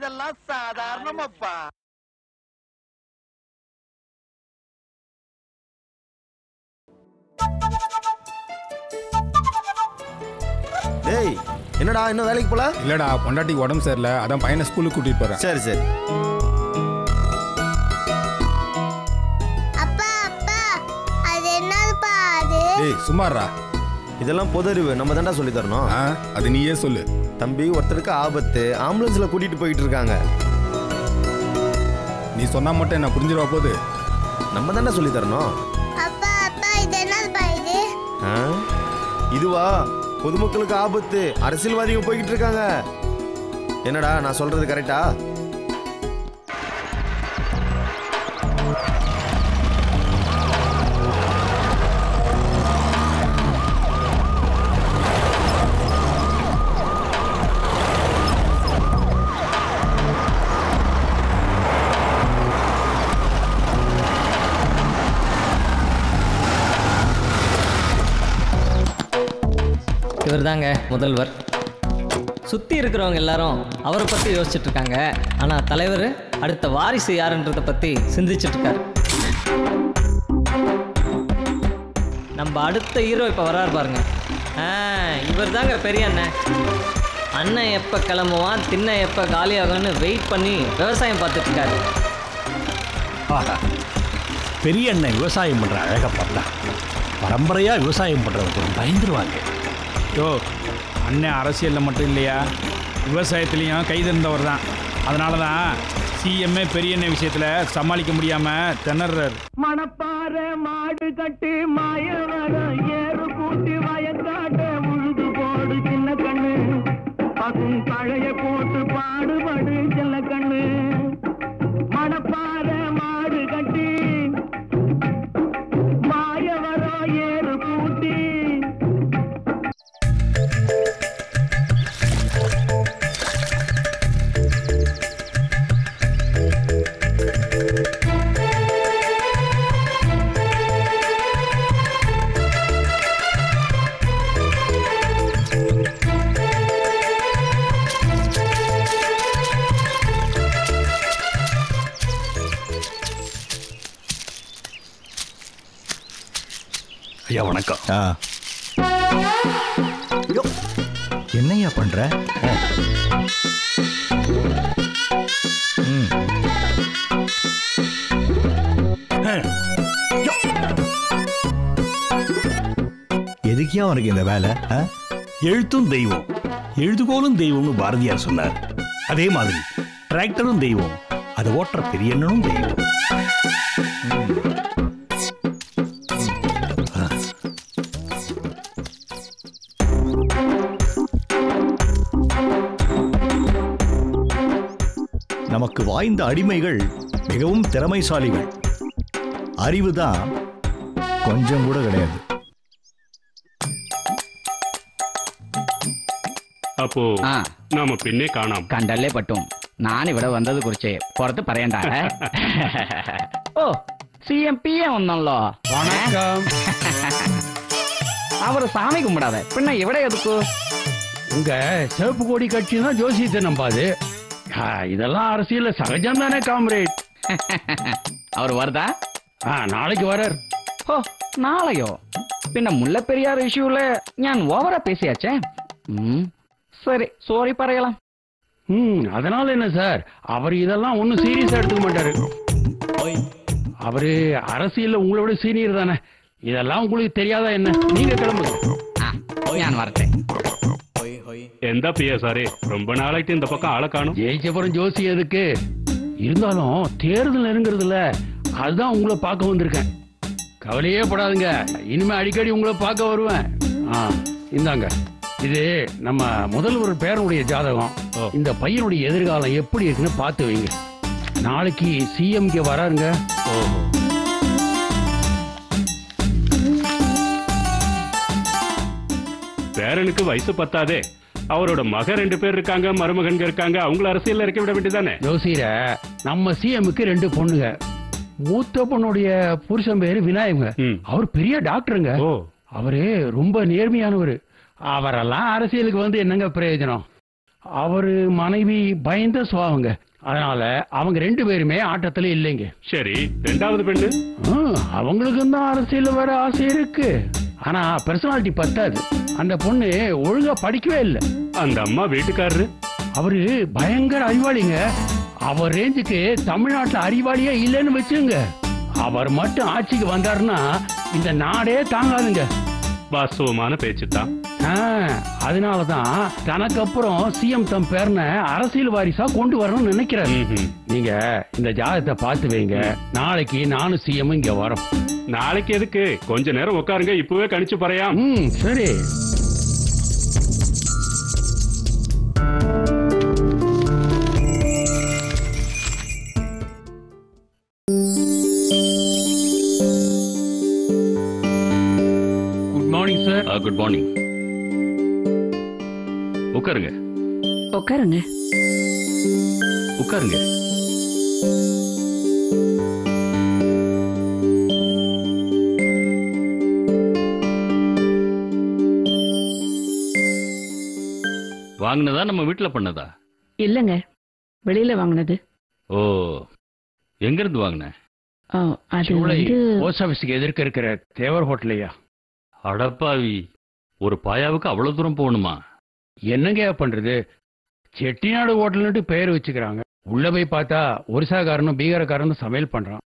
இதெல்லாம் சாதாரணமாப்பா. டேய் என்னடா இன்னும் வேலைக்கு போல? இல்லடா, பொண்டாட்டிக்கு உடம்பு சரியில்லை, அதான் பையனை ஸ்கூலுக்கு கூட்டிட்டு போறேன். சரி சரி. அப்பா அப்பா அது என்னதுப்பா அது? டேய் சும்மாறா, இதெல்லாம் பொது அறிவு, நம்ம தான்டா சொல்லி தரணும். அது நீயே சொல்லு. தம்பி, ஒருத்தருக்கு ஆபத்து, ஆம்புலன்ஸ்ல கூட்டிட்டு போயிட்டு இருக்காங்க. நீ சொன்னா மட்டும் என்ன புரிஞ்சிருவா போகுது? நம்ம தானே சொல்லி தரணும். அப்பா அப்பா இது என்னதுப்பா இது? இதுவா? பொதுமக்களுக்கு ஆபத்து, அரசியல்வாதிங்க போய்கிட்டு இருக்காங்க. என்னடா நான் சொல்றது கரெக்டா? இவர் தாங்க முதல்வர். சுற்றி இருக்கிறவங்க எல்லாரும் அவரை பற்றி யோசிச்சுட்டு இருக்காங்க. ஆனால் தலைவர் அடுத்த வாரிசு யாருன்றதை பற்றி சிந்திச்சுட்டு இருக்காரு. நம்ம அடுத்த ஹீரோ இப்போ வராரு பாருங்க. இவர் தாங்க பெரிய அண்ணன். அண்ணன் எப்போ கிளம்புவான், திண்ணை எப்போ காலியாகும்னு வெயிட் பண்ணி விவசாயம் பார்த்துட்டு இருக்காரு. பெரிய அண்ணன் விவசாயம் பண்ணுற அழகை பார்த்தா பரம்பரையாக விவசாயம் பண்ணுறவங்க பயந்துருவாங்க. யோ, அண்ணன் அரசியலில் மட்டும் இல்லையா, விவசாயத்துலேயும் கைதிருந்தவர் தான். அதனால தான் சிஎம்ஏ பெரிய அண்ணன் விஷயத்தில் சமாளிக்க முடியாமல் திணறாரு. மணப்பாறை மாடு கட்டி மாயவர ஏறு கூட்டி வயக்காட்ட உழுது போடு சின்ன கண்ணு, பசும் பழைய போட்டு பாடுபடு சின்ன கண்ணு. மணப்பாறை மாடு கட்டி மாயவர ஏறு கூட்டி. ஐயா வணக்கம். என்னையா பண்ற? எதுக்கியா உனக்கு இந்த வேலை? எழுத்தும் தெய்வம், எழுதுகோலும் தெய்வம்னு பாரதியார் சொன்னார். அதே மாதிரி டிராக்டரும் தெய்வம், அதை ஓட்டுற பெரிய அண்ணனும் தெய்வம். நமக்கு வாய்ந்த அடிமைகள் மிகவும் திறமைசாலிகள். அறிவுதான் கொஞ்சம் கூட கிடையாது. അപ്പോ നാമ പിന്നെ കാണാം. കണ്ടല്ലേ പറ്റും. ഞാനിവിടെ വന്നത് കുറിച്ച് പുറത്ത് പറയണ്ട. ഓ CM PM ഒന്നല്ലോ. வணக்கம். அவர் சாமி கும்பிடாத பின்ன இவட எதுக்கு? உங்க சிவப்பு கொடி கட்சி தான் ஜோசியத்தை நம்பாது. இதெல்லாம் அரசியல்ல சகஜம் தானே காம்ரேட். அவர் வருதா? நாளைக்கு வரார். ஓ நாளையோ? பின்ன முல்லை பெரியார் இஷ்யூல ഞാൻ ஓவரா பேசியாச்சே. சரி சாரி പറയலாம். அதனால என்ன சார், அவர் இதெல்லாம் ஒன்னும் சீரியஸா எடுத்துக்க மாட்டாரு. அவரு அரசியல்ல உங்களை விட சீனியர் தானே, இதெல்லாம் உங்களுக்கு தெரியாதா என்ன? நீங்க கிளம்புங்க. ഞാൻ வரட்டேன். എന്താ பியா சாரே, ரொம்ப நாளைக்கு இந்த பக்கம் ஆளை காணும். ஜெயிச்சபுரம் ஜோசி எதுக்கு இருந்தாலும் தேர்தல் நெருங்குறதுல அதுதான் உங்களை பார்க்க வந்திருக்கேன். கவலையே படாதுங்க, இனிமே அடிக்கடி உங்களை பார்க்க வருவேன். இந்தாங்க, இது நம்ம முதல்வர் பேரனுடைய ஜாதகம். இந்த பையனுடைய எதிர்காலம் எப்படி இருக்குன்னு பார்த்து வைங்க. நாளைக்கு CMக்கு வராருங்க. பேரனுக்கு வயசு பத்தாதே, அவரோட மக 2 பேர் இருக்காங்க, மருமகன்க இருக்காங்க, அவங்கள அரசியல்ல இறக்கி விட வேண்டியதானே? ஜோசியர, நம்ம CMக்கு 2 பொண்ணுங்க. மூத்த பொண்ணுடைய புருஷன் பேரு விநாயகங்க. அவர் பெரிய டாக்டருங்க. அவரு ரொம்ப நேர்மையானவர். அவரெல்லாம் அரசியலுக்கு வந்து என்னங்க பிரயோஜனம்? அவரு மனைவி பயந்த சுவாவங்க. அதனால அவங்க 2 பேருமே ஆட்டத்துல இல்லைங்க. சரி, 2வது பெண்ணு? அவங்களுக்கும் தான் அரசியல் வர ஆசை இருக்கு. ஆனா பர்சனாலிட்டி பத்தாது. அந்த பொண்ணு ஒழுங்கா படிக்கவே இல்லை. அந்த அம்மா வீட்டுக்காரரு அவரு பயங்கர அறிவாளிங்க. அவர் ரேஞ்சுக்கு தமிழ்நாட்டுல அறிவாளியே இல்லைன்னு வச்சுங்க. அவர் மட்டும் ஆட்சிக்கு வந்தாருன்னா இந்த நாடே தாங்காதுங்க. வாஸ்தவமான பேச்சு தான். அதனாலதான் தனக்கு அப்புறம் சிஎம் தம் பேர்ன அரசியல் வாரிசா கொண்டு வரணும்னு நினைக்கிறாரு. நீங்க இந்த ஜாதகத்தை பார்த்து வைங்க. நாளைக்கு நானும் சிஎம் இங்க வரோம். நாளைக்கு எதுக்கு? கொஞ்ச நேரம் உட்காருங்க, இப்பவே கணிச்சு பறையாம். சரி. Good morning sir. Good morning. உட்காருங்க. உட்காருங்க. உட்காருங்க. வாங்கினதா நம்ம வீட்டுல பண்ணதா? இல்லங்க, வெளியில வாங்கினது. ஓ, எங்க இருந்து வாங்கின? போஸ்ட் ஆபீஸ்க்கு எதிர்க்க இருக்கிற தேவர் ஹோட்டலையா? அடப்பாவி, ஒரு பாயாவுக்கு அவ்வளவு தூரம் போகணுமா? என்னங்க பண்றது, செட்டிநாடு ஹோட்டல்னு பெயர் வச்சுக்கிறாங்க. உள்ள போய் பார்த்தா ஒரிசாக்காரனும் பீகாரக்காரனும் சமையல் பண்றான்.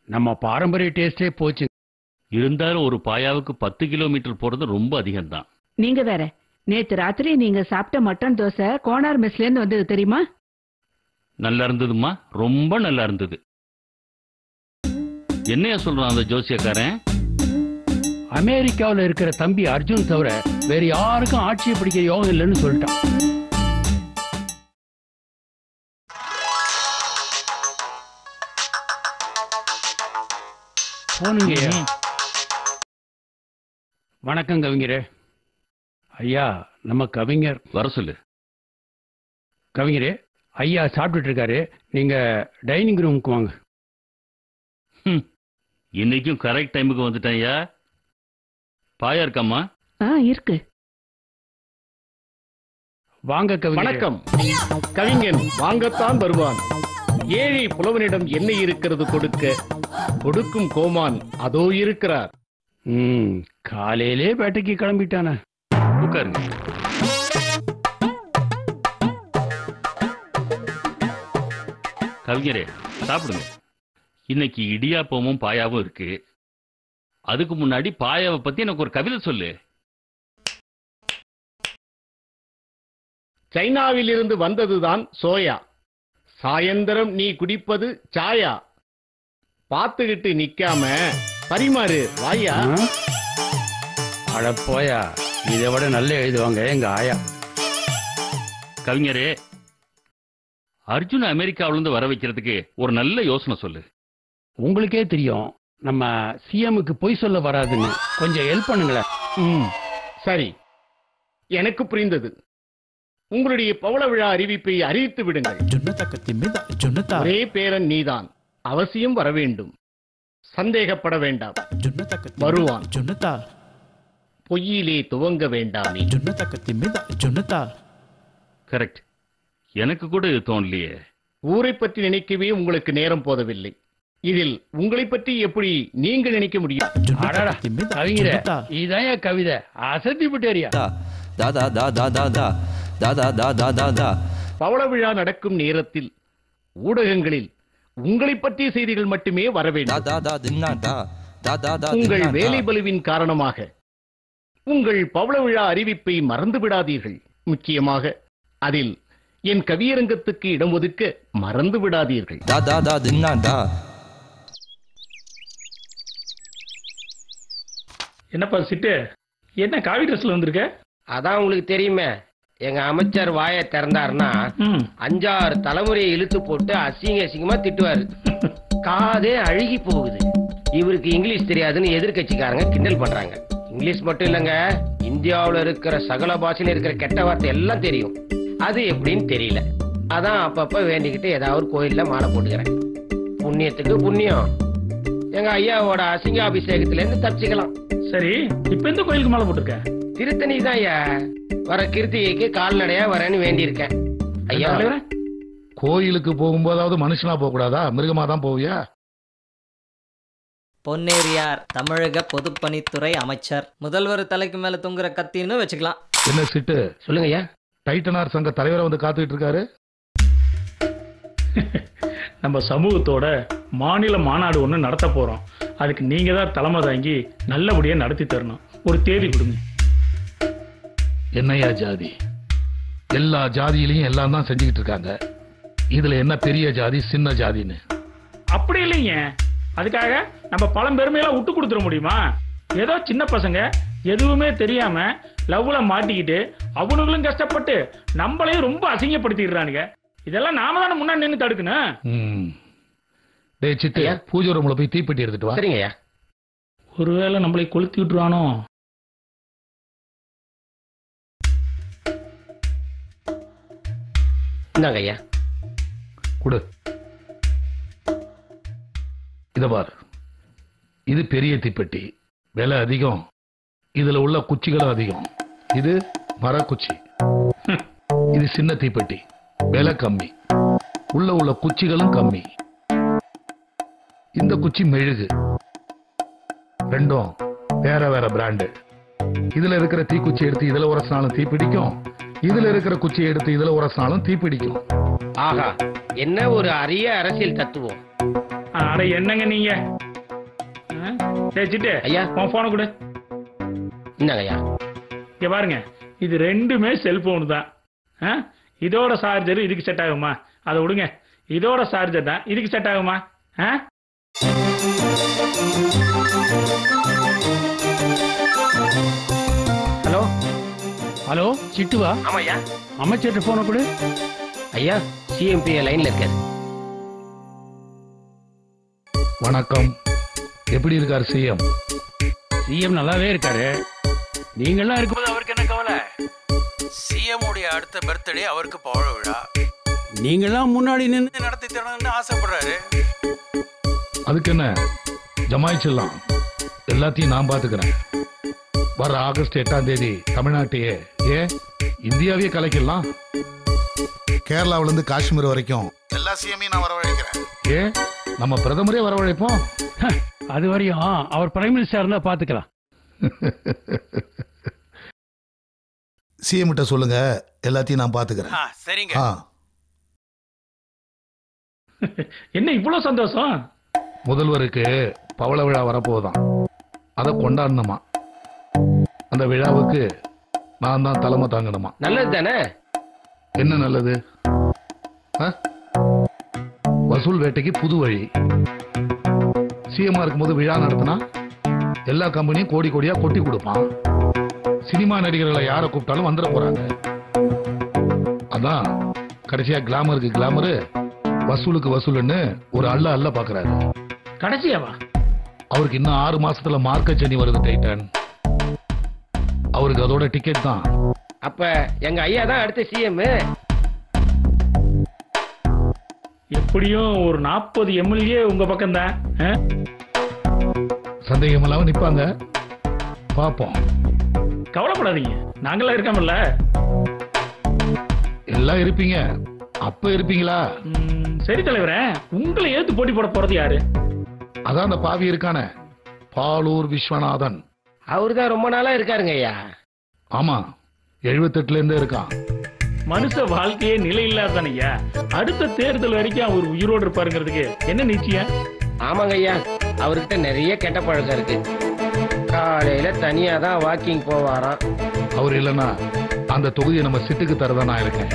நம்ம பாரம்பரிய டேஸ்டே போச்சு. இருந்தாலும் ஒரு பாயாவுக்கு 10 கிலோமீட்டர் போறது ரொம்ப அதிகம்தான். நீங்க வேற, நேத்து ராத்திரி நீங்க சாப்பிட்ட மட்டன் தோசை கோனார் மெஸ்ல இருந்து வந்தது தெரியுமா? நல்லா இருந்ததுமா, ரொம்ப நல்லா இருந்தது. என்னையா சொல்றான் அந்த ஜோசியக்காரன்? அமெரிக்காவில் இருக்கிற தம்பி அர்ஜுன் தவிர வேற யாருக்கும் ஆட்சியை பிடிக்க யோகம் இல்லைன்னு சொல்லிட்டான். போனுங்க. வணக்கம் கவிஞரே. ஐயா, நம்ம கவிஞர் வர சொல்லு. கவிஞரே, ஐயா சாப்பிட்டுட்டு இருக்காரு, நீங்க டைனிங் ரூமுக்கு வாங்க. இன்னைக்கும் கரெக்ட் டைமுக்கு வந்துட்டேன். ஐயா, பாயா இருக்காமா? இருக்கு. வாங்க கவிஞர். வணக்கம். கவிஞன் வாங்கத்தான் வருவான். ஏழை புலவனிடம் என்ன இருக்கிறது கொடுக்க? கொடுக்கும் கோமான் அதோ இருக்கிறார். காலையிலே பேட்டைக்கு கிளம்பிட்டான. உட்காருங்க. கவிஞரே, சாப்பிடுங்க. இன்னைக்கு இடியாப்பமும் பாயாவும் இருக்கு. அதுக்கு முன்னாடி பாயாவை பத்தி எனக்கு ஒரு கவிதை சொல்லு. சைனாவில் இருந்து வந்ததுதான் சோயா. சாயந்தரம் நீ குடிப்பது சாயா. பார்த்துக்கிட்டு நிக்காம பரிமாறு வாயா. அடப்போயா, இதை விட நல்ல எழுதுவாங்க எங்க ஆயா. கவிஞரே, அர்ஜுன் அமெரிக்காவிலிருந்து வர வைக்கிறதுக்கு ஒரு நல்ல யோசனை சொல்லு. உங்களுக்கே தெரியும் நம்ம சிஎம்முக்கு பொய் சொல்ல வராதுன்னு. கொஞ்சம் ஹெல்ப் பண்ணுங்களேன். சரி, எனக்கு புரிந்தது. உங்களுடைய பவள விழா அறிவிப்பை அறிவித்து விடுங்கள். ஒரே பேரன் நீதான், அவசியம் வர வேண்டும். சந்தேகப்பட வேண்டாம், வருவான். பொய்யிலே துவங்க வேண்டாமே. கரெக்ட். எனக்கு கூட இது தோணலையே. ஊரை பற்றி நினைக்கவே உங்களுக்கு நேரம் போதவில்லை. இதில் உங்களை பற்றி எப்படி நீங்க நினைக்க முடியும்? இதான் கவிதை அசத்தி விட்டேரியா. பவள விழா நடக்கும் நேரத்தில் ஊடகங்களில் உங்களை பற்றிய செய்திகள் மட்டுமே வர வேண்டும். உங்கள் வேலை பளுவின் காரணமாக உங்கள் பவள விழா அறிவிப்பை மறந்து விடாதீர்கள். முக்கியமாக அதில் என் கவியரங்கத்துக்கு இடம் ஒதுக்க மறந்து விடாதீர்கள். என்னப்பா சிட்டு, என்ன காவி ட்ரெஸ்ல வந்திருக்க? அதான் உங்களுக்கு தெரியுமே, எங்க அமைச்சர் வாயை திறந்தாருன்னா 5-6 தலைமுறையை இழுத்து போட்டு அசிங்க அசிங்கமா திட்டுவாரு. காதே அழுகி போகுது. இவருக்கு இங்கிலீஷ் தெரியாதுன்னு எதிர்கட்சிக்காரங்க கிண்டல் பண்றாங்க. இங்கிலீஷ் மட்டும் இல்லைங்க, இந்தியாவில் இருக்கிற சகல பாஷையில இருக்கிற கெட்ட வார்த்தை எல்லாம் தெரியும். அது எப்படின்னு தெரியல. அதான் அப்பப்ப வேண்டிக்கிட்டு ஏதாவது கோயில்ல மாலை போட்டுக்கிறேன். புண்ணியத்துக்கு புண்ணியம். எங்க ஐயாவோட அசிங்க அபிஷேகத்துல இருந்து தப்பிச்சுக்கலாம். சரி, இப்ப எந்த கோயிலுக்கு மாலை போட்டிருக்க? திருத்தணி தான் ஐயா. வர கிருத்திகைக்கு கால்நடையா வரேன்னு வேண்டியிருக்கேன். ஐயா கோயிலுக்கு போகும்போதாவது மனுஷனா போக கூடாதா? மிருகமா தான் போவியா? பொன்னேரியார் தமிழக பொதுப்பணித்துறை அமைச்சர். முதல்வர் தலைக்கு மேல தொங்குற கத்தின்னு வச்சுக்கலாம். என்ன சிட்டு? சொல்லுங்க ஐயா. டைட்டனார் சங்க தலைவரை வந்து காத்துக்கிட்டு இருக்காரு. நம்ம சமூகத்தோட மாநில மாநாடு ஒன்று நடத்த போறோம். அதுக்கு நீங்க தான் தலைமை தாங்கி நல்லபடியா நடத்தி தரணும். ஒரு தேதி கொடுங்க. என்னையா ஜாதி? எல்லா ஜாதியிலையும் எல்லாம் தான் செஞ்சுக்கிட்டு இருக்காங்க. இதுல என்ன பெரிய ஜாதி சின்ன ஜாதின்னு? அப்படி இல்லைங்க. அதுக்காக நம்ம பழம்பெருமையெல்லாம் விட்டு கொடுத்துட முடியுமா? ஏதோ சின்ன பசங்க எதுவுமே தெரியாம லவ்ல மாட்டிக்கிட்டு அவனுங்களும் கஷ்டப்பட்டு நம்மளையும் ரொம்ப அசிங்கப்படுத்திடுறானுங்க. இதெல்லாம் நாம தானே முன்னாடி நின்று தடுக்கணும். டேய் சிட்டு, பூஜை ரூம்ல போய் தீப்பெட்டி எடுத்துட்டு வா. சரிங்கய்யா. ஒருவேளை நம்மளை கொளுத்தி விட்டுருவானோ? இந்தாங்க ஐயா. கொடு. இத பாரு, இது பெரிய தீப்பெட்டி, விலை அதிகம். இதுல உள்ள குச்சிகளும் அதிகம். இது மரக்குச்சி. இது சின்ன தீப்பெட்டி, விலை கம்மி, உள்ள குச்சிகளும் கம்மி. இந்த குச்சி மெழுகு. ரெண்டும் வேற வேற பிராண்டு. இதுல இருக்கிற தீக்குச்சி எடுத்து இதுல உரசினாலும் தீப்பிடிக்கும், இதுல இருக்கிற குச்சியை எடுத்து இதுல உரசினாலும் தீப்பிடிக்கும். ஆஹா, என்ன ஒரு அரிய அரசியல் தத்துவம். அட என்னங்க நீங்க? ஐயா உன் போனை கொடு. இந்தாங்க ஐயா. இங்க பாருங்க, இது ரெண்டுமே செல்போன் தான். இதோட சார்ஜர் இதுக்கு செட் ஆகுமா? அதை விடுங்க. இதோட சார்ஜர் தான் இதுக்கு செட் ஆகுமா? ஹலோ ஹலோ சிட்டுவா? ஆமா ஐயா. அமைச்சர்கிட்ட போன கொடு. ஐயா சிஎம்பி லைன்ல இருக்காரு. வணக்கம். எப்படி இருக்காரு சிஎம்? சிஎம் நல்லாவே இருக்காரு. நீங்கெல்லாம் இருக்கும்போது அவருக்கு என்ன கவலை? சிஎம் உடைய அடுத்த பர்த்டே அவருக்கு பவழ விழா. நீங்கெல்லாம் முன்னாடி நின்று நடத்தி தரணும்னு ஆசைப்படுறாரு. அதுக்கு என்ன, ஜமாயிச்சிடலாம். எல்லாத்தையும் நான் பாத்துக்கிறேன். வர ஆகஸ்ட் 8ஆம் தேதி தமிழ்நாட்டையே, இந்தியாவே கலைக்கலாம். கேரளாவில இருந்து காஷ்மீர் வரைக்கும் எல்லா சிஎம்மையும் நான் வரவழைக்கிறேன். நம்ம பிரதமரே வரவழைப்போம். அது வரையும் அவர் பிரைம் மினிஸ்டர் இருந்தா பாத்துக்கலாம். சிஎம் கிட்ட சொல்லுங்க, எல்லாத்தையும் நான் பாத்துக்கிறேன். சரிங்க. என்ன இவ்வளவு சந்தோஷம்? முதல்வருக்கு பவள விழா வரப்போதான், அதை கொண்டாடணுமா. அந்த விழாவுக்கு நான் தான் தலைமை தாங்கணுமா. நல்லது தானே? என்ன நல்லது? வசூல் வேட்டைக்கு புது வழி. சிஎம்மா இருக்கும்போது விழா நடத்தினா எல்லா கம்பெனியும் கோடி கோடியா கொட்டி கொடுப்பான். சினிமா நடிகர்களை யாரை கூப்பிட்டாலும் வந்துட போறாங்க. அதான் கடைசியா கிளாமருக்கு கிளாமரு, வசூலுக்கு வசூலுன்னு ஒரு அல்ல பாக்குறாரு. கடைசியாவா? அவருக்கு இன்னும் 6 மாசத்துல மார்க்க சனி வருது டைட்டன். அவருக்கு அதோட டிக்கெட் தான். அப்ப எங்க ஐயா தான் அடுத்த சிஎம். எப்படியும் ஒரு 40 எம்எல்ஏ உங்க பக்கம் தான். சந்தேகம் இல்லாம நிப்பாங்க, பாப்போம். கவலைப்படாதீங்க, நாங்களாம் இருக்காமல்ல. எல்லாம் இருப்பீங்க. அப்ப இருப்பீங்களா? சரி தலைவரே, உங்களை ஏத்து போட்டி போட போறது யாரு? அதான் அந்த பாவி இருக்கானே, பாலூர் விஸ்வநாதன். அவருதான் ரொம்ப நாளா இருக்காருங்க ஐயா. ஆமா, 78ல இருந்தே இருக்கான். மனுஷ வாழ்க்கையே நிலை இல்லாதான ஐயா. அடுத்த தேர்தல் வரைக்கும் அவர் உயிரோடு இருப்பாருங்கிறதுக்கு என்ன நிச்சயம்? ஆமாங்க ஐயா, அவர்கிட்ட நிறைய கெட்ட பழக்கம் இருக்கு. காலையில தனியா தான் வாக்கிங் போவாராம். அவர் இல்லைன்னா அந்த தொகுதியை நம்ம சிட்டுக்கு தரதான் நான் இருக்கேன்.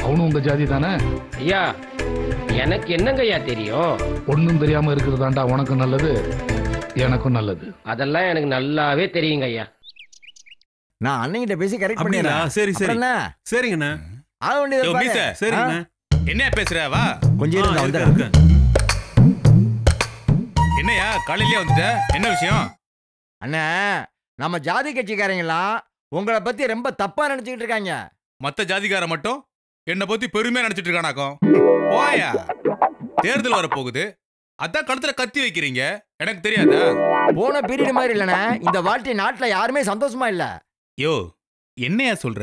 அவனும் உங்க ஜாதி தானே? ஐயா எனக்கு என்னங்க ஐயா தெரியும்? ஒன்னும் தெரியாம இருக்கிறதாண்டா உனக்கும் நல்லது, எனக்கும் நல்லது. அதெல்லாம் எனக்கு நல்லாவே தெரியுங்க ஐயா. நான் அண்ணங்கிட்ட பேசி கரெக்ட் பண்ணிடுறேன். சரி சரி சரிங்கண்ணா. ஆக வேண்டியது. சரிங்கண்ணா. என்ன பேசுற? வா கொஞ்சம் இருந்தா வந்துடுறேன். என்னையா காலையிலே வந்துட்ட? என்ன விஷயம்? அண்ணா, நம்ம ஜாதி கட்சிக்காரங்களாம் உங்களை பத்தி ரொம்ப தப்பா நினைச்சுக்கிட்டு இருக்காங்க. மத்த ஜாதிக்கார மட்டும் என்ன பத்தி பெருமையா நினைச்சிட்டு இருக்கானாக்கும். போயா, தேர்தல் வர போகுது, அதான் கழுத்துல கத்தி வைக்கிறீங்க. எனக்கு தெரியாதா? போன பீரியட் மாதிரி இல்லைண்ணா, இந்த வாழ்க்கை நாட்டுல யாருமே சந்தோஷமா இல்ல. யோ, என்னையா சொல்ற?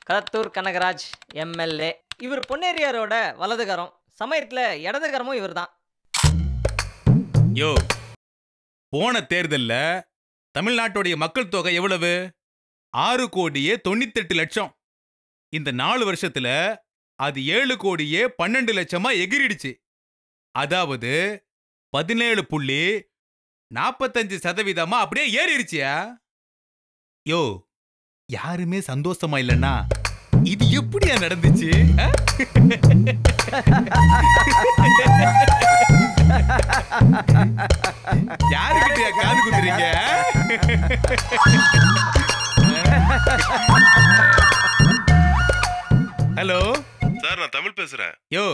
களத்தூர் கனகராஜ் எம்எல்ஏ. இவர் பொன்னேரியாரோட வலதுகரம், சமயத்தில் இடதுகரமும் இவர் தான். யோ, போன தேர்தல்ல தமிழ்நாட்டுடைய மக்கள் தொகை எவ்வளவு? 6,98,00,000. இந்த 4 வருஷத்துல அது 7,12,00,000 எகிரிடுச்சு. அதாவது 17.45% அப்படியே ஏறிடுச்சியா? யோ, யாருமே சந்தோஷமா இல்லைன்னா இது எப்படியா நடந்துச்சு? யாருக்கிட்டயா காது குத்துறீங்க? ஹலோ சார், நான் தமிழ் பேசுறேன். யோ,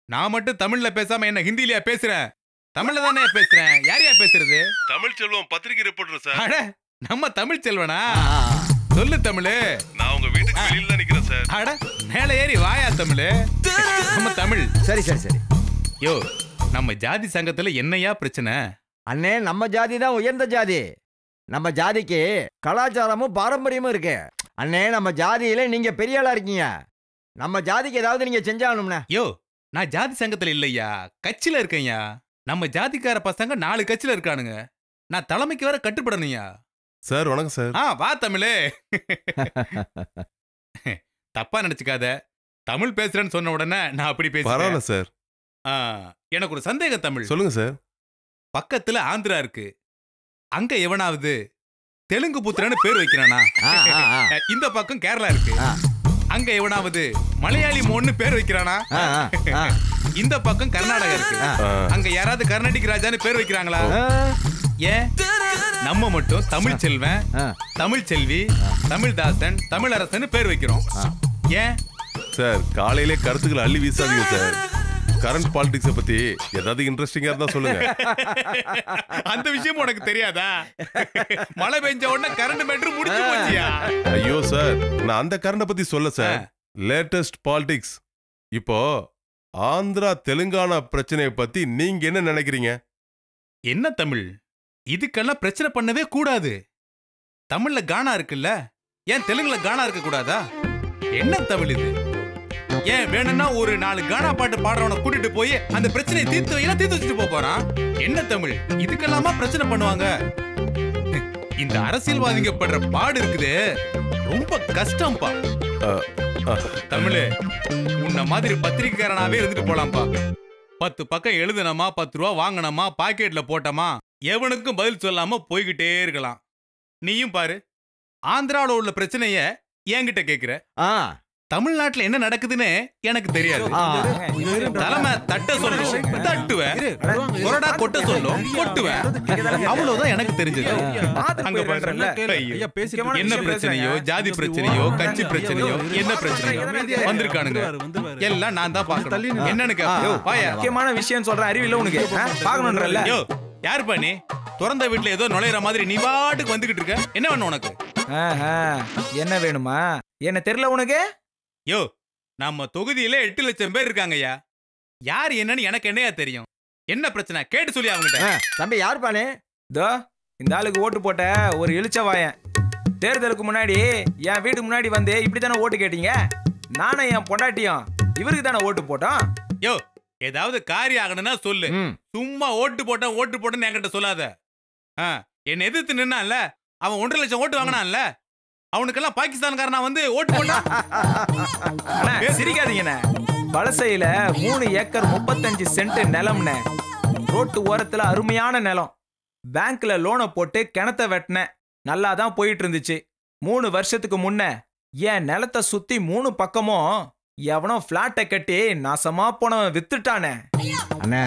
நான் மட்டும் தமிழ்ல பேசாம என்ன ஹிந்திலயா பேசுறேன்? தமிழ்ல தானே பேசுறேன். யாரையா பேசுறது? தமிழ் செல்வம் பத்திரிகை ரிப்போர்ட்டர் சார். அட, நம்ம தமிழ் செல்வனா? சொல்லு தமிழ். நான் உங்க வீட்டுக்கு வெளியில தான் நிக்கிறேன் சார். அட, மேல ஏறி வாயா தமிழ். நம்ம தமிழ். சரி சரி சரி. யோ, நம்ம ஜாதி சங்கத்துல என்னையா பிரச்சனை? அண்ணே, நம்ம ஜாதி தான் உயர்ந்த ஜாதி. நம்ம ஜாதிக்கு கலாச்சாரமும் பாரம்பரியமும் இருக்கு. அண்ணே, நம்ம ஜாதியில நீங்க பெரிய ஆளா இருக்கீங்க. நம்ம ஜாதிக்கு ஏதாவது நீங்க செஞ்சாகணும்னா. யோ, நான் ஜாதி சங்கத்துல இல்லையா, கட்சியில இருக்கேன்யா. நம்ம ஜாதிக்கார பசங்க 4 கட்சியில இருக்கானுங்க. நான் தலைமைக்கு வேற கட்டுப்படணும்யா. சார் வணக்கம் சார். வா தமிழே. தப்பா நினைச்சுக்காத. தமிழ் பேசுறேன்னு சொன்ன உடனே நான் அப்படி பேசுறேன். பரவாயில்ல சார். எனக்கு ஒரு சந்தேகம் தமிழ். சொல்லுங்க சார். பக்கத்துல ஆந்திரா இருக்கு. அங்க எவனாவது தெலுங்கு புத்திரன்னு பேர் வைக்கிறானா? இந்த பக்கம் கேரளா இருக்கு. அங்க எவனாவது மலையாளி மோன்னு பேர் வைக்கிறானா? இந்த பக்கம் கர்நாடகா இருக்கு. அங்க யாராவது கர்நாடிக் ராஜான்னு பேர் வைக்கிறாங்களா? ஏன் நம்ம மட்டும் தமிழ் செல்வன், தமிழ் செல்வி, தமிழ்தாசன், தமிழரசன் பேர் வைக்கிறோம்? ஏன் சார், காலையிலே கருத்துக்களை அள்ளி வீசாதீங்க சார். கரண்ட் பாலிடிக்ஸை பத்தி ஏதாவது இன்ட்ரெஸ்டிங்கா இருந்தா சொல்லுங்க. அந்த விஷயம் உனக்கு தெரியாதா? மழை பெஞ்ச உடனே கரண்ட் மேட்டர் முடிஞ்சு போச்சியா? ஐயோ சார், நான் அந்த கரண்ட பத்தி சொல்ல சார். Latest politics. இப்போ ஆந்திரா தெலுங்கானா பிரச்சனையை பத்தி நீங்க என்ன நினைக்கிறீங்க? என்ன தமிழ், இதுக்கெல்லாம் பிரச்சனை பண்ணவே கூடாது. தமிழ்ல கானா இருக்குல்ல, ஏன் தெலுங்குல கானா இருக்க கூடாதா? என்ன தமிழ் இது? ஏன் வேணும்னா ஒரு 4 கானா பாட்டு பாடுறவனை கூட்டிட்டு போய் அந்த பிரச்சனையை தீர்த்து வச்சுட்டு போறான். என்ன தமிழ், இதுக்கெல்லாமா பிரச்சனை பண்ணுவாங்க? இந்த அரசியல்வாதிங்க படுற பாடு இருக்குது, ரொம்ப கஷ்டம்பா. தமிழ், உன்ன மாதிரி பத்திரிக்கைக்காரனாவே இருந்துட்டு போலாம்பா. 10 பக்கம் எழுதுனமா, 10 ரூபா வாங்கினமா, பாக்கெட்ல போட்டமா, எவனுக்கும் பதில் சொல்லாம போய்கிட்டே இருக்கலாம். நீயும் பாரு, ஆந்திராவில் உள்ள பிரச்சனைய என்கிட்ட கேக்குற. தமிழ்நாட்டுல என்ன நடக்குதுன்னு எனக்கு தெரியாது. தலைமை தட்ட சொல்லும், தட்டுவேன். கொரடா கொட்ட சொல்லும், கொட்டுவேன். அவ்வளவுதான் எனக்கு தெரிஞ்சது. அங்க பண்றல என்ன பிரச்சனையோ, ஜாதி பிரச்சனையோ, கட்சி பிரச்சனையோ, என்ன பிரச்சனையோ வந்திருக்கானுங்க. எல்லாம் நான் தான் பார்க்கணும். என்னன்னு முக்கியமான விஷயம் சொல்ற அறிவில்ல உனக்கு பாக்கணும்ன்றல. யோ, யார் பண்ணி திறந்த வீட்டுல ஏதோ நுழையிற மாதிரி நீ பாட்டுக்கு வந்துகிட்டு இருக்க? என்ன வேணும் உனக்கு? என்ன வேணுமா? என்ன தெரியல உனக்கு? யோ, நம்ம தொகுதியில 8 லட்சம் பேர் இருக்காங்கய்யா. யார் என்னன்னு எனக்கு என்னையா தெரியும்? என்ன பிரச்சனை கேட்டு சொல்லி அவங்ககிட்ட. தம்பி, யார் பானே? தோ இந்த ஆளுக்கு ஓட்டு போட்ட ஒரு இழிச்சவாயன். தேர்தலுக்கு முன்னாடி என் வீட்டுக்கு முன்னாடி வந்து இப்படித்தானே ஓட்டு கேட்டீங்க. நானும் என் பொண்டாட்டியும் இவருக்கு தானே ஓட்டு போட்டோம். யோ, ஏதாவது காரியம் ஆகணும்னா சொல்லு. சும்மா ஓட்டு போட்டேன்னு என்கிட்ட சொல்லாத. என்ன எதிர்த்து நின்னான்ல, அவன் 1.5 லட்சம் ஓட்டு வாங்கினான்ல, அவனுக்கெல்லாம் பாகிஸ்தான்காரனா வந்து ஓட்டு போட்டான். சிரிக்காதீங்கண்ணே. வலசையில 3 ஏக்கர் 35 சென்ட் நிலம்னே. ரோட்டு ஓரத்துல அருமையான நிலம். பேங்க்ல லோனை போட்டு கிணத்த வெட்டினேன். நல்லா தான் போயிட்டு இருந்துச்சு. 3 வருஷத்துக்கு முன்ன என் நிலத்தை சுத்தி 3 பக்கமும் எவனோ பிளாட்டை கட்டி நாசமா போனவன் வித்துட்டானே. அண்ணா,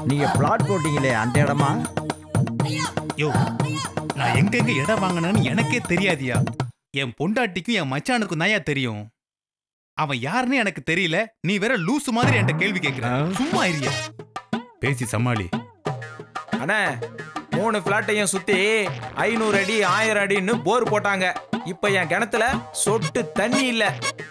நீங்க பிளாட் போட்டீங்களே, அந்த இடமா? யோ, நான் எங்கெங்க இடம் வாங்கினேன்னு எனக்கே தெரியாதியா. என் பொண்டாட்டிக்கும் என் மச்சானுக்கும் தாயா தெரியும். அவன் யாருன்னு எனக்கு தெரியல. நீ வேற லூசு மாதிரி என்கிட்ட கேள்வி கேட்கிற. சும்மா இருயா, பேசி சமாளி. அண்ணா, 3 பிளாட்டையும் சுத்தி 500 அடி 1000 அடின்னு போர் போட்டாங்க. இப்ப என் கிணத்துல சொட்டு தண்ணி இல்ல.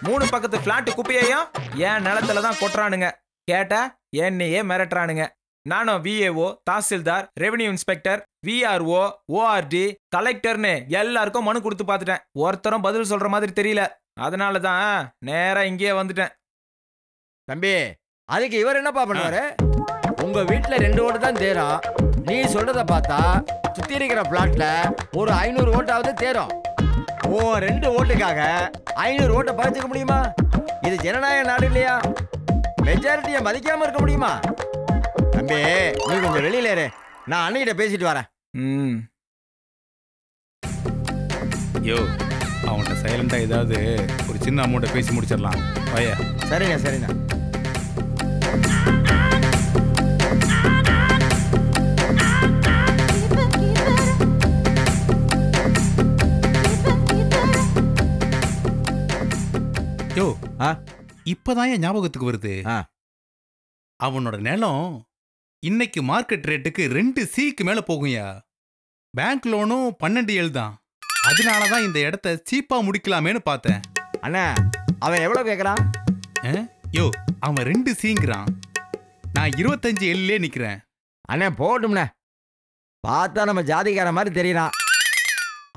3 பக்கத்து பிளாட் குப்பையையும் என் நிலத்துல தான் கொட்டுறானுங்க. கேட்டா என்னையே மிரட்டுறானுங்க. நானும் VAO, tahsildar, revenue inspector, VRO, ORD, கலெக்டர்னு எல்லாருக்கும் மனு கொடுத்து பார்த்துட்டேன். ஒருத்தரும் பதில் சொல்ற மாதிரி தெரியல. அதனால தான் நேரா இங்கேயே வந்துட்டேன். தம்பி, அதுக்கு இவர் என்னப்பா பண்ணுவாரு? உங்க வீட்டுல 2 ஓட்டு தான் தேரும். நீ சொல்றத பார்த்தா சுத்தி இருக்கிற பிளாட்ல ஒரு 500 ஓட்டாவது தேரும். ஓ 2 ஓட்டுக்காக 500 ஓட்டை பறிச்சுக்க முடியுமா? இது ஜனநாயக நாடு இல்லையா? மெஜாரிட்டியை மதிக்காம இருக்க முடியுமா? தம்பி, நீ கொஞ்சம் வெளியில இரு. நான் அன்னைகிட்ட பேசிட்டு வரேன். யோ, அவன்கிட்ட சைலண்டா ஏதாவது ஒரு சின்ன அமௌண்ட்டை பேசி முடிச்சிடலாம். வாயா. சரிண்ணா சரிண்ணா. யோ, இப்பதான் என் ஞாபகத்துக்கு வருது. அவனோட நிலம் இன்னைக்கு மார்க்கெட் ரேட்டுக்கு 2 சீக்கு மேல போகும்யா. பேங்க் லோனும் 12 தான். அதனாலதான் இந்த இடத்த சீப்பா முடிக்கலாமேன்னு பார்த்தேன். அண்ணா, அவன் எவ்வளவு கேட்கறான்? யோ, அவன் 2 சீங்கிறான். நான் 25 எல்லே நிக்கிறேன். அண்ணா போட்டும்ண்ணே. பார்த்தா நம்ம ஜாதிக்கார மாதிரி தெரியறான்.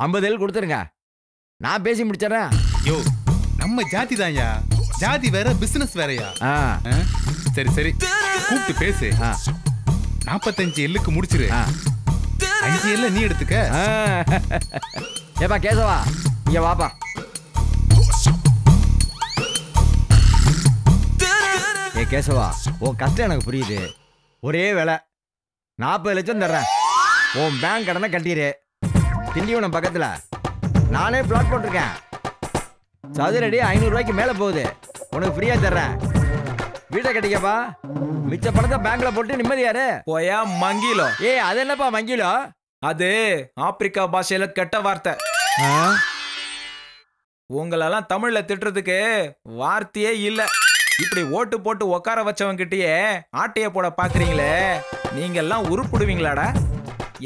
50 எல் கொடுத்துருங்க, நான் பேசி முடிச்சிடறேன். யோ, நம்ம ஜாதி தான்யா. ஜாதி வேற, பிசினஸ் வேறயா? சரி சரி, கூப்பிட்டு பேசு. 45 எல்லுக்கு முடிச்சிரு. 5 எல்ல நீ எடுத்துக்க. ஏப்பா கேசவா, இங்க வாப்பா. ஏ கேசவா, உன் கஷ்டம் எனக்கு புரியுது. ஒரே வேலை, 40 லட்சம் தர்றேன். உன் பேங்க் கடனை கட்டிடு. திண்டிவனம் பக்கத்துல நானே பிளாட் போட்டிருக்கேன். சதுரடி 500 ரூபாய்க்கு மேல போகுது. உனக்கு ஃப்ரீயா தர்றேன். வீட்டை கட்டிக்கப்பா. மிச்ச பணத்தை பேங்க்ல போட்டு நிம்மதியாரு. போயா மங்கிலோ. ஏ, அது என்னப்பா மங்கிலோ? அது ஆப்பிரிக்கா பாஷையில கெட்ட வார்த்தை. உங்களெல்லாம் தமிழ்ல திட்டுறதுக்கு வார்த்தையே இல்ல. இப்படி ஓட்டு போட்டு உட்கார வச்சவங்கிட்டயே ஆட்டைய போட பாக்குறீங்களே, நீங்க எல்லாம் உருப்பிடுவீங்களாடா?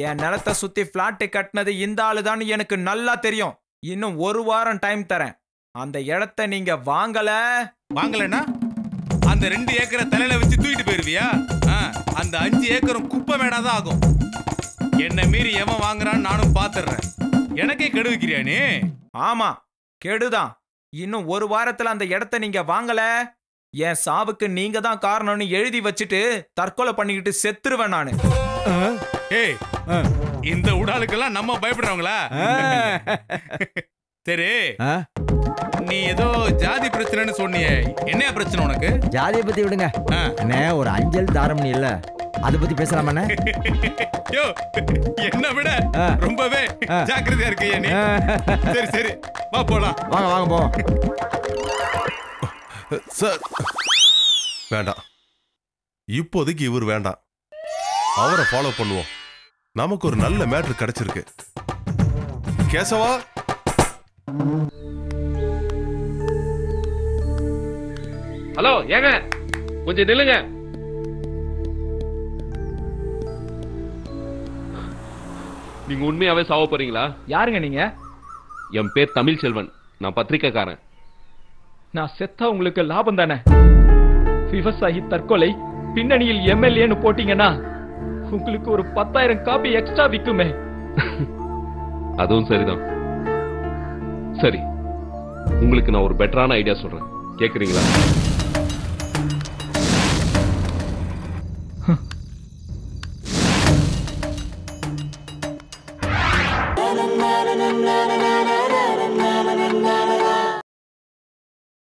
என் நிலத்தை சுத்தி பிளாட் கட்டினது இந்த ஆளுதான் எனக்கு நல்லா தெரியும். இன்னும் 1 வாரம் டைம் தரேன். அந்த இடத்தை நீங்க வாங்கலன்னா அந்த 2 ஏக்கரை தலையில வச்சு தூக்கிட்டு போயிருவியா? அந்த 5 ஏக்கரும் குப்பை மேடாதான் ஆகும். என்ன மீறி எவன் வாங்குறான்னு நானும் பாத்துறேன். எனக்கே கெடு வைக்கிறியா நீ? ஆமா, கெடுதான். இன்னும் 1 வாரத்துல அந்த இடத்தை நீங்க வாங்கல, என் சாவுக்கு நீங்க தான் காரணம்னு எழுதி வச்சுட்டு தற்கொலை பண்ணிக்கிட்டு செத்துருவேன் நானு. ஏய், இந்த உடாலுக்கெல்லாம் நம்ம பயப்படுறவங்களா? சரி, நீ ஏதோ ஜாதி பிரச்சனைன்னு சொன்னியே, என்ன பிரச்சனை உனக்கு? ஜாதியை பத்தி விடுங்க அண்ணே. ஒரு அஞ்சல் தாரமணி இல்ல, அதை பத்தி பேசலாமா? யோ, என்ன விட ரொம்பவே ஜாக்கிரதையா இருக்கியா நீ? சரி சரி, வா போலாம். வாங்க வாங்க போவோம். சார் வேண்டாம், இப்போதைக்கு இவர் வேண்டாம். அவரை ஃபாலோ பண்ணுவோம். நமக்கு ஒரு நல்ல மேட்ரு கிடைச்சிருக்கு. கேசவா, ஹலோ, ஏங்க கொஞ்சம் நில்லுங்க. நீங்க உண்மையாவே சாவ போறீங்களா? யாருங்க நீங்க? என் பேர் தமிழ் செல்வன், நான் பத்திரிக்கைக்காரன். நான் செத்தா உங்களுக்கு லாபம் தானே? விவசாயி தற்கொலை, பின்னணியில் எம்எல்ஏன்னு போட்டீங்கன்னா உங்களுக்கு ஒரு 10,000 காப்பி எக்ஸ்ட்ரா விக்குமே. அதுவும் சரிதான். சரி, உங்களுக்கு நான் ஒரு பெட்டரான ஐடியா சொல்றேன், கேக்குறீங்களா?